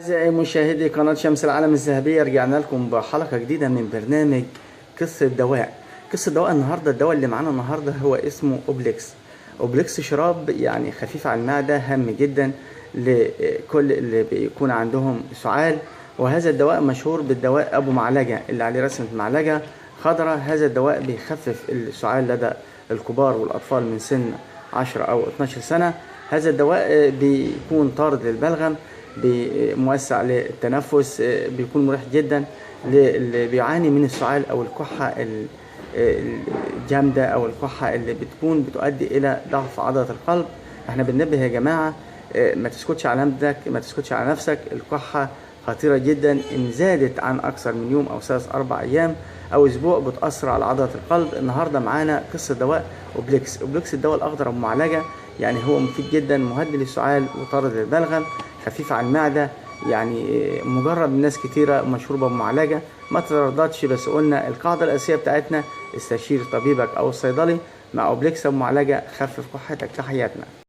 أعزائي مشاهدي قناة شمس العالم الذهبية، رجعنا لكم بحلقة جديدة من برنامج قصة دواء. قصة دواء النهاردة، الدواء اللي معانا النهاردة هو اسمه أوبليكس. أوبليكس شراب يعني خفيف على المعدة، هام جدا لكل اللي بيكون عندهم سعال. وهذا الدواء مشهور بالدواء أبو معلقة اللي عليه رسمة معلقة خضراء. هذا الدواء بيخفف السعال لدى الكبار والأطفال من سن 10 أو 12 سنة. هذا الدواء بيكون طارد للبلغم، موسع للتنفس، بيكون مريح جدا للي بيعاني من السعال او الكحه الجامده او الكحه اللي بتكون بتؤدي الى ضعف عضله القلب. احنا بننبه يا جماعه، ما تسكتش على نفسك، ما تسكتش على نفسك. الكحه خطيره جدا، ان زادت عن اكثر من يوم او 3-4 ايام او اسبوع بتاثر على عضله القلب. النهارده معانا قصه دواء اوبليكس. اوبليكس الدواء الاخضر ابو معلقه، يعني هو مفيد جدا، مهدي للسعال وطارد للبلغم، خفيف على المعده. يعني مجرب ناس كتيره مشروبه بمعلقه ما ترددش، بس قلنا القاعده الاساسيه بتاعتنا استشير طبيبك او الصيدلي. مع اوبليكس بمعلقه خفف كحتك. تحياتنا.